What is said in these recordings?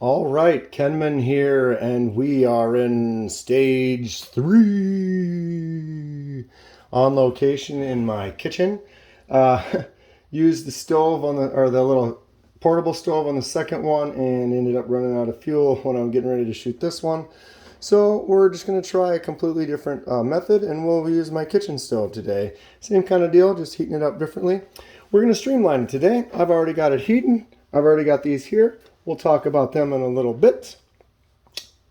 All right, Kenman here, and we are in stage 3 on location in my kitchen. Used the stove on the little portable stove on the second one, and ended up running out of fuel when I'm getting ready to shoot this one. So we're just going to try a completely different method, and we'll use my kitchen stove today. Same kind of deal, just heating it up differently. We're going to streamline it today. I've already got it heating. I've already got these here. We'll talk about them in a little bit.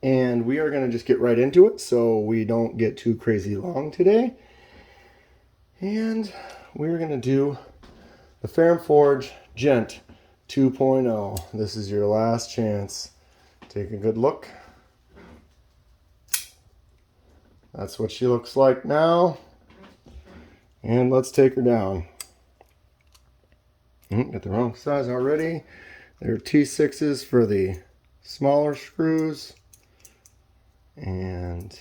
And we are going to just get right into it so we don't get too crazy long today. And we're going to do the Ferrum Forge Gent 2.0. This is your last chance. Take a good look. That's what she looks like now. And let's take her down. Got the wrong size already. There are T6s for the smaller screws. And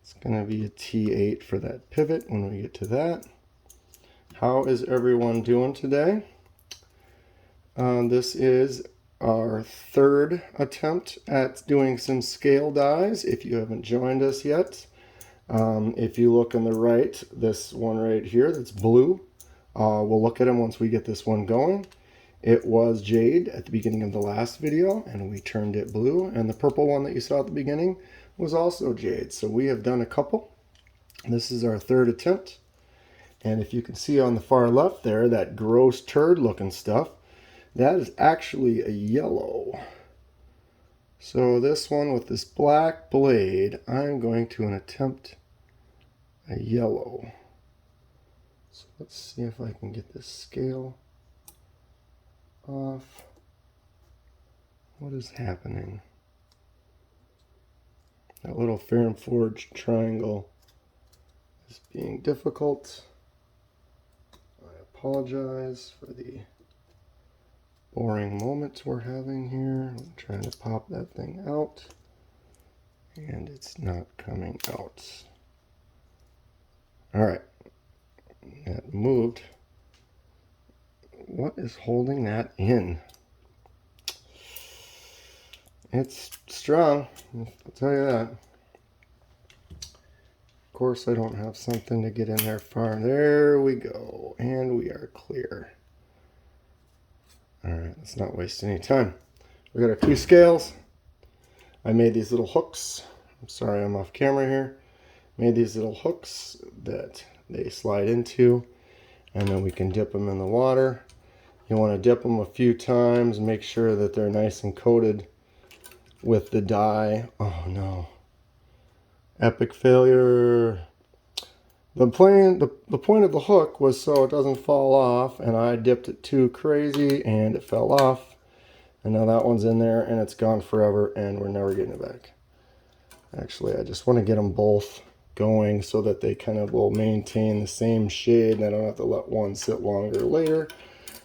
it's going to be a T8 for that pivot when we get to that. How is everyone doing today? This is our third attempt at doing some scale dies. If you haven't joined us yet, if you look on the right, this one right here that's blue, we'll look at them once we get this one going. It was jade at the beginning of the last video, and we turned it blue. And the purple one that you saw at the beginning was also jade. So we have done a couple. This is our third attempt. And if you can see on the far left there, that gross turd looking stuff, that is actually a yellow. So this one with this black blade, I'm going to attempt a yellow. So let's see if I can get this scale off. What is happening? That little Ferrum Forge triangle is being difficult. I apologize for the boring moments we're having here. I'm trying to pop that thing out, and it's not coming out. All right, that moved. What is holding that in? It's strong, I'll tell you that. Of course, I don't have something to get in there far. There we go, and we are clear. All right, let's not waste any time. We got our 2 scales. I made these little hooks. I'm sorry, I'm off camera here. Made these little hooks that they slide into, and then we can dip them in the water. You want to dip them a few times, make sure that they're nice and coated with the dye. Oh no. Epic failure. The point of the hook was so it doesn't fall off, and I dipped it too crazy and it fell off. And now that one's in there and it's gone forever and we're never getting it back. Actually, I just want to get them both going so that they kind of will maintain the same shade and I don't have to let one sit longer later.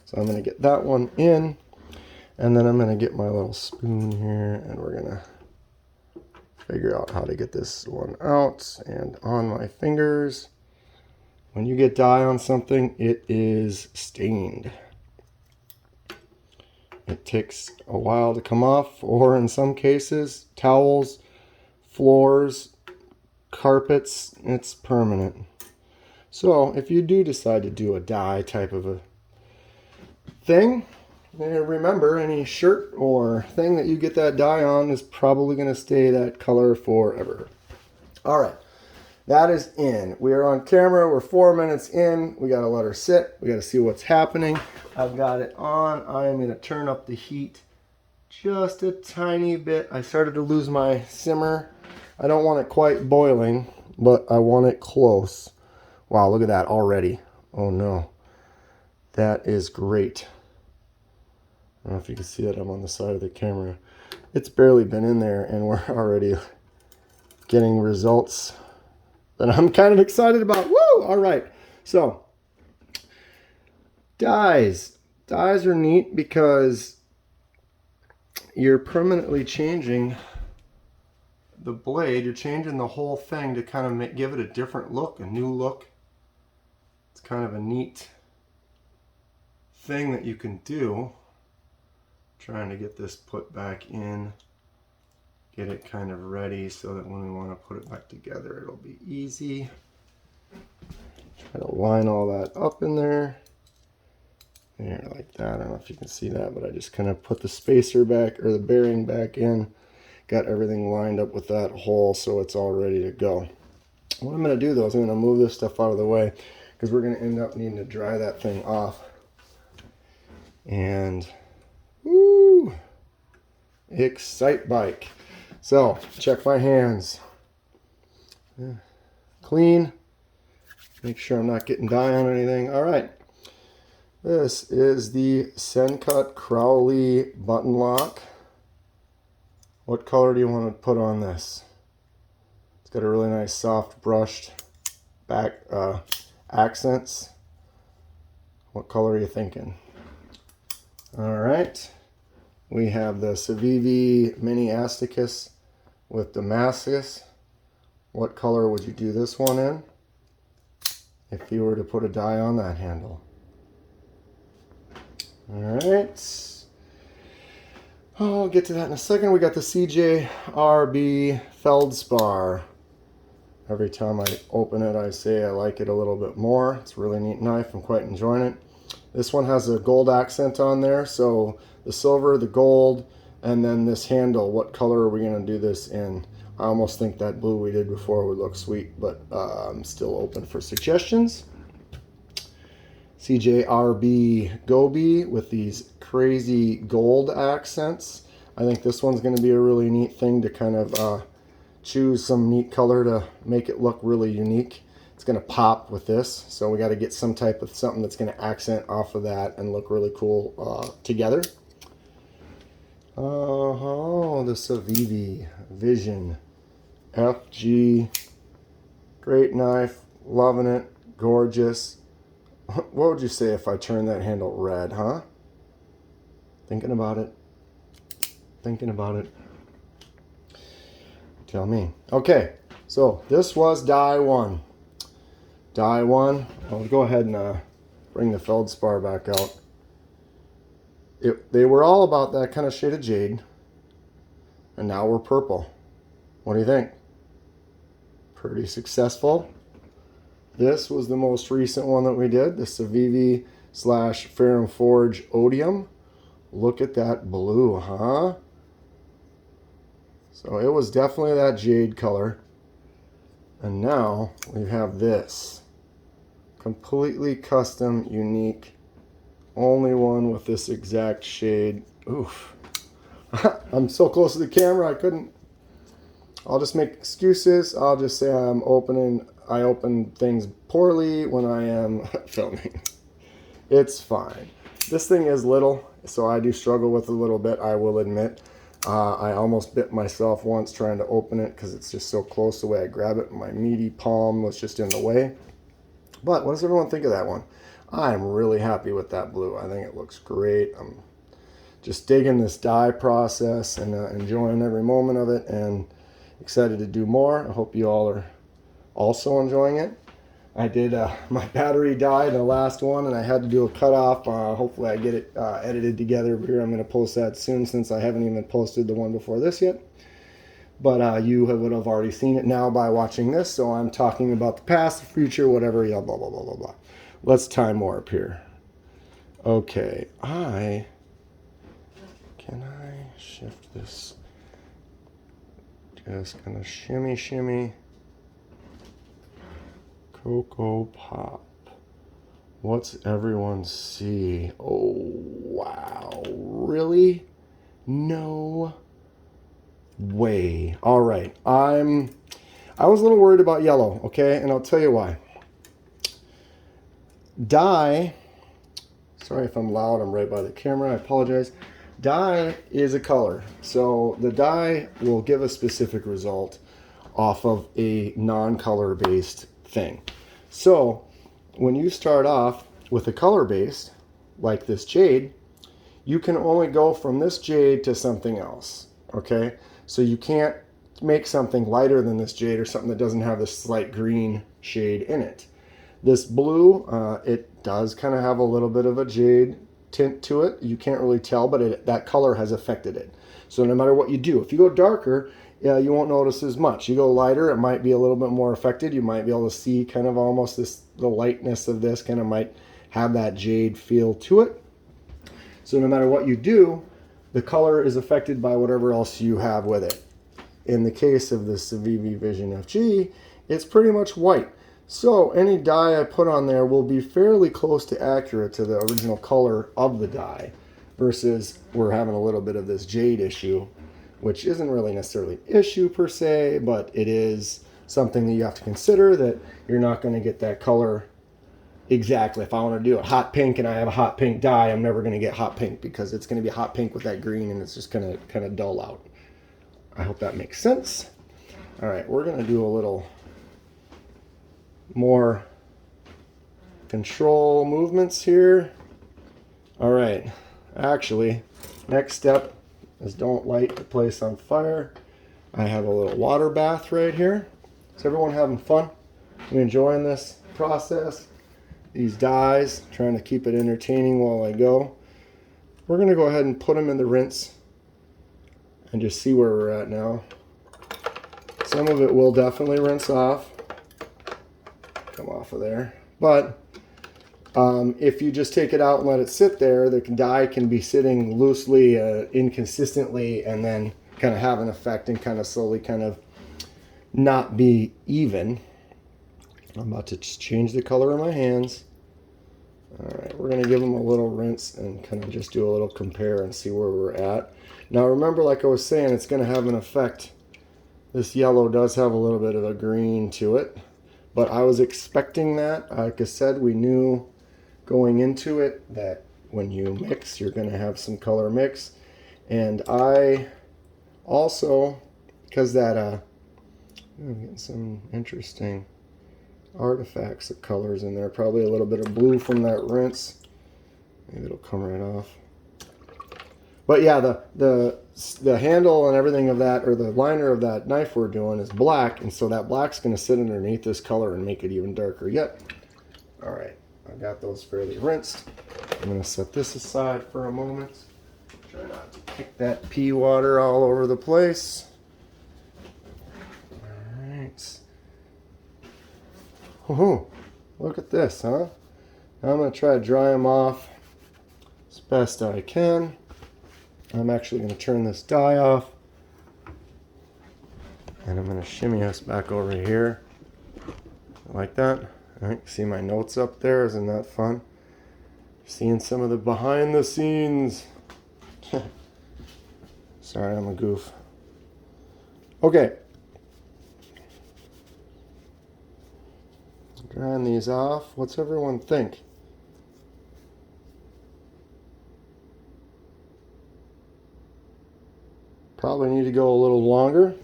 So I'm going to get that one in, and then I'm going to get my little spoon here, and we're going to figure out how to get this one out and on my fingers. When you get dye on something, it is stained. It takes a while to come off, or in some cases, towels, floors, carpets, it's permanent. So if you do decide to do a dye type of a thing, remember any shirt or thing that you get that dye on is probably going to stay that color forever. All right, that is in. We are on camera. We're 4 minutes in. We got to let her sit. We got to see what's happening. I've got it on. I am going to turn up the heat just a tiny bit. I started to lose my simmer. I don't want it quite boiling, but I want it close. Wow, look at that already. Oh no. That is great. I don't know if you can see that. I'm on the side of the camera. It's barely been in there and we're already getting results that I'm kind of excited about. Woo! All right. So, dyes. Dyes are neat because you're permanently changing the blade. You're changing the whole thing to kind of give it a different look, a new look. It's kind of a neat thing that you can do. Trying to get this put back in, get it kind of ready so that when we want to put it back together, it'll be easy. Try to line all that up in there. There, like that. I don't know if you can see that, but I just kind of put the spacer back, or the bearing back in. Got everything lined up with that hole so it's all ready to go. What I'm going to do though is I'm going to move this stuff out of the way because we're going to end up needing to dry that thing off. And woo! Excite Bike. So, check my hands. Clean. Make sure I'm not getting dye on anything. All right. This is the Sencut Crowley button lock. What color do you want to put on this? It's got a really nice soft brushed back accents. What color are you thinking? All right. We have the Civivi Mini Asticus with Damascus. What color would you do this one in if you were to put a die on that handle? All right. I'll get to that in a second. We got the CJRB Feldspar. Every time I open it, I say I like it a little bit more. It's a really neat knife. I'm quite enjoying it. This one has a gold accent on there. So the silver, the gold, and then this handle. What color are we going to do this in? I almost think that blue we did before would look sweet, but I'm still open for suggestions. CJRB Gobi with these crazy gold accents. I think this one's going to be a really neat thing to kind of choose some neat color to make it look really unique. It's going to pop with this, so we got to get some type of something that's going to accent off of that and look really cool together. Oh, the Civivi Vision FG. Great knife. Loving it. Gorgeous. What would you say if I turn that handle red, huh? Thinking about it. Thinking about it. Tell me. Okay, so this was die one. Die one. I'll go ahead and bring the Feldspar back out. They were all about that kind of shade of jade. And now we're purple. What do you think? Pretty successful. This was the most recent one that we did, the Civivi / Ferrum Forge Odium. Look at that blue, huh? So it was definitely that jade color. And now we have this. Completely custom, unique. Only one with this exact shade. Oof. I'm so close to the camera, I couldn't. I'll just make excuses. I'll just say I open things poorly when I am filming. It's fine. This thing is little, so I do struggle with it a little bit, I will admit. I almost bit myself once trying to open it because it's just so close the way I grab it. My meaty palm was just in the way. But what does everyone think of that one? I'm really happy with that blue. I think it looks great. I'm just digging this dye process and enjoying every moment of it and excited to do more. I hope you all are also enjoying it. I did my battery died the last one and I had to do a cutoff. Hopefully I get it edited together here. I'm going to post that soon since I haven't even posted the one before this yet. But you would have already seen it now by watching this. So I'm talking about the past, the future, whatever, yeah, blah, blah, blah, blah, blah. Let's time warp here. Okay, can I shift this? Just kind of shimmy, shimmy. Cocoa Pop. What's everyone see? Oh, wow. Really? No way. All right. I was a little worried about yellow, okay? And I'll tell you why. Dye, sorry if I'm loud, I'm right by the camera, I apologize. Dye is a color. So the dye will give a specific result off of a non-color based thing. So when you start off with a color based, like this jade, you can only go from this jade to something else, okay? So you can't make something lighter than this jade or something that doesn't have this slight green shade in it. This blue, it does kind of have a little bit of a jade tint to it. You can't really tell, but that color has affected it. So no matter what you do, if you go darker, you won't notice as much. You go lighter, it might be a little bit more affected. You might be able to see kind of almost the lightness of this kind of might have that jade feel to it. So no matter what you do, the color is affected by whatever else you have with it. In the case of the Civivi Vision FG, it's pretty much white. So any dye I put on there will be fairly close to accurate to the original color of the dye, versus we're having a little bit of this jade issue, which isn't really necessarily an issue per se, but it is something that you have to consider, that you're not going to get that color exactly. If I want to do a hot pink and I have a hot pink dye, I'm never going to get hot pink, because it's going to be hot pink with that green and it's just going to kind of dull out. I hope that makes sense. All right, we're going to do a little more control movements here. All right, actually, next step is don't light the place on fire. I have a little water bath right here. Is everyone having fun? You enjoying this process? These dyes, trying to keep it entertaining while I go. We're going to go ahead and put them in the rinse and just see where we're at now. Some of it will definitely rinse off, come off of there. But if you just take it out and let it sit there, the dye can be sitting loosely, inconsistently, and then kind of have an effect and kind of slowly kind of not be even. I'm about to just change the color of my hands. All right, we're going to give them a little rinse and kind of just do a little compare and see where we're at. Now remember, like I was saying, it's going to have an effect. This yellow does have a little bit of a green to it, but I was expecting that. Like I said, we knew going into it that when you mix, you're going to have some color mix. And I also, because that, I'm getting some interesting artifacts of colors in there. Probably a little bit of blue from that rinse. Maybe it'll come right off. But yeah, the handle and everything of that, or the liner of that knife we're doing, is black, and so that black's going to sit underneath this color and make it even darker yet. All right, I got those fairly rinsed. I'm going to set this aside for a moment. Try not to kick that pea water all over the place. All right. Oh, look at this, huh? Now I'm going to try to dry them off as best I can. I'm actually going to turn this dye off, and I'm going to shimmy us back over here like that. All right, see my notes up there? Isn't that fun? Seeing some of the behind the scenes. Sorry, I'm a goof. Okay. Drying these off. What's everyone think? Probably need to go a little longer,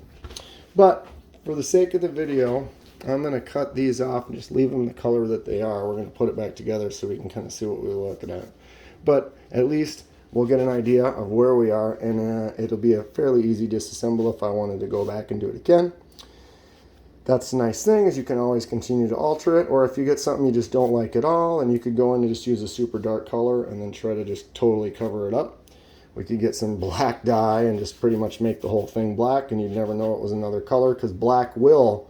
but for the sake of the video, I'm going to cut these off and just leave them the color that they are. We're going to put it back together so we can kind of see what we're looking at. But at least we'll get an idea of where we are, and it'll be a fairly easy disassemble if I wanted to go back and do it again. That's the nice thing, is you can always continue to alter it, or if you get something you just don't like at all, and you could go in and just use a super dark color and then try to just totally cover it up. We could get some black dye and just pretty much make the whole thing black, and you'd never know it was another color, because black will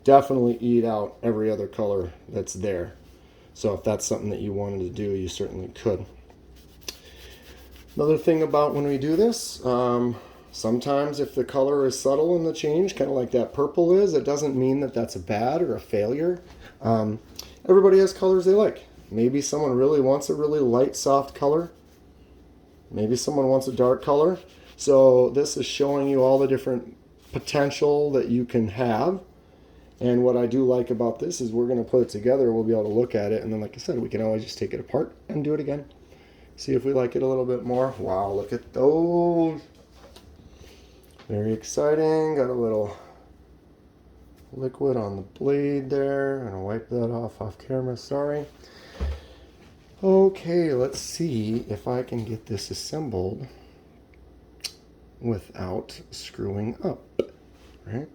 definitely eat out every other color that's there. So if that's something that you wanted to do, you certainly could. Another thing about when we do this, sometimes if the color is subtle in the change, kind of like that purple is, it doesn't mean that that's a bad or a failure. Everybody has colors they like. Maybe someone really wants a really light, soft color. Maybe someone wants a dark color. So this is showing you all the different potential that you can have. And what I do like about this is we're going to put it together. We'll be able to look at it. And then, like I said, we can always just take it apart and do it again. See if we like it a little bit more. Wow, look at those. Very exciting. Got a little liquid on the blade there. I'm going to wipe that off camera. Sorry. Okay, let's see if I can get this assembled without screwing up, right?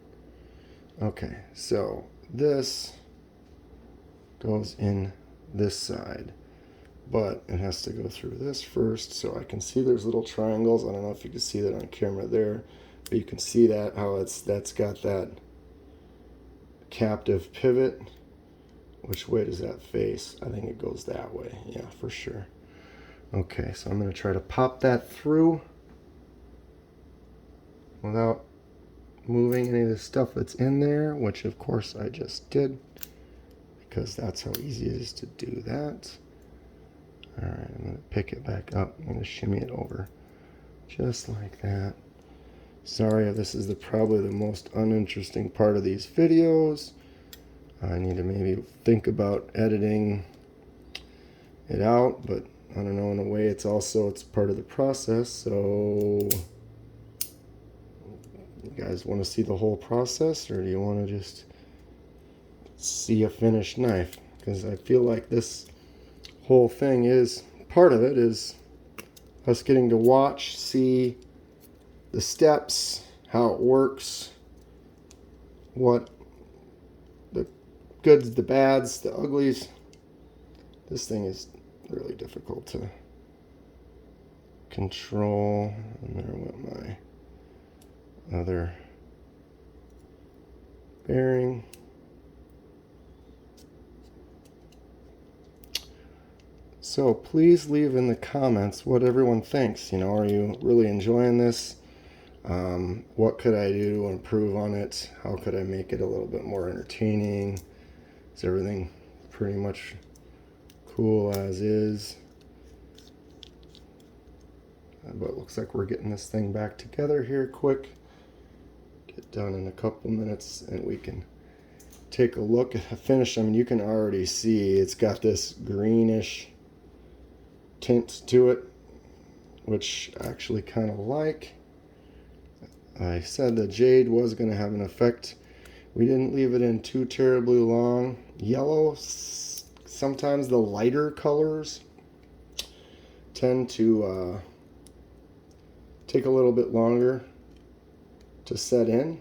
Okay, so this goes in this side. but it has to go through this first. So I can see there's little triangles. I don't know if you can see that on camera there, but you can see that how that's got that captive pivot. Which way does that face? I think it goes that way. Yeah, for sure. Okay, so I'm going to try to pop that through without moving any of the stuff that's in there, which of course I just did, because that's how easy it is to do that. All right, I'm going to pick it back up. I'm going to shimmy it over just like that. Sorry if this is probably the most uninteresting part of these videos. I need to maybe think about editing it out, but I don't know, in a way it's part of the process. So you guys want to see the whole process, or do you want to just see a finished knife? Because I feel like this whole thing is, part of it is us getting to watch, see the steps, how it works, what the goods, the bads, the uglies. This thing is really difficult to control. And there went my other bearing. So please leave in the comments what everyone thinks. You know, are you really enjoying this? What could I do to improve on it? How could I make it a little bit more entertaining? Is everything pretty much cool as is? But it looks like we're getting this thing back together here quick. Get done in a couple minutes and we can take a look at the finish. I mean, you can already see it's got this greenish tint to it, which I actually kind of like. I said the jade was going to have an effect. We didn't leave it in too terribly long. Yellow, sometimes the lighter colors tend to take a little bit longer to set in.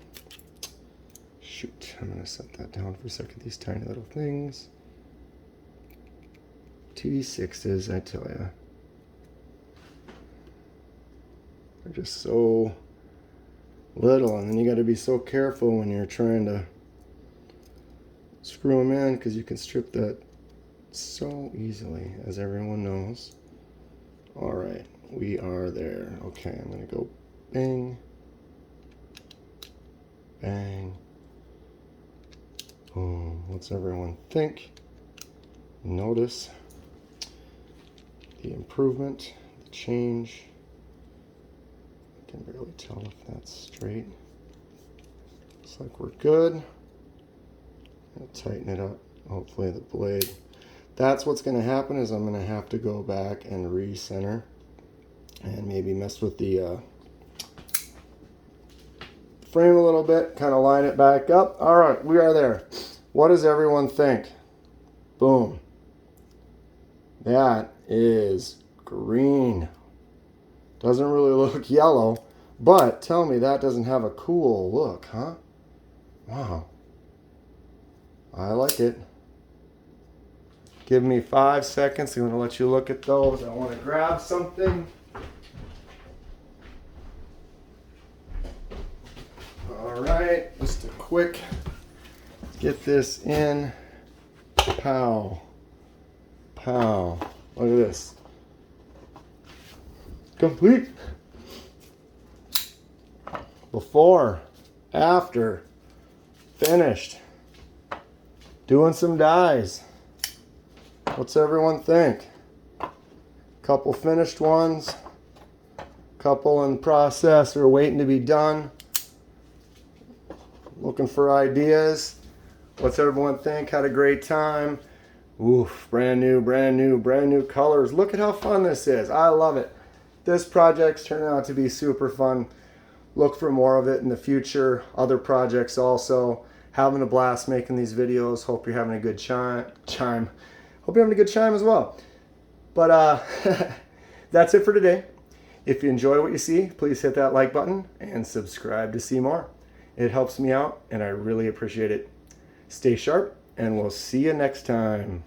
Shoot, I'm going to set that down for a second. These tiny little things. T6s, I tell ya. They're just so little, and then you got to be so careful when you're trying to screw them in, because you can strip that so easily, as everyone knows. All right, we are there. Okay, I'm going to go bang, bang, boom. What's everyone think? Notice the improvement, the change. I can barely tell if that's straight. Looks like we're good. I'll tighten it up. Hopefully the blade. That's what's going to happen, is I'm going to have to go back and recenter and maybe mess with the frame a little bit, kind of line it back up. All right, we are there. What does everyone think? Boom. That is green. Doesn't really look yellow, but tell me that doesn't have a cool look, huh? Wow. I like it. Give me 5 seconds. I'm going to let you look at those. I want to grab something. All right, just a quick get this in. Pow. Pow. Look at this. Complete. Before, after, finished. Doing some dies. What's everyone think? Couple finished ones. Couple in process or waiting to be done. Looking for ideas. What's everyone think? Had a great time. Oof, brand new colors. Look at how fun this is. I love it. This project's turning out to be super fun. Look for more of it in the future. Other projects also. Having a blast making these videos. Hope you're having a good chime. Hope you're having a good chime as well. But that's it for today. If you enjoy what you see, please hit that like button and subscribe to see more. It helps me out and I really appreciate it. Stay sharp and we'll see you next time.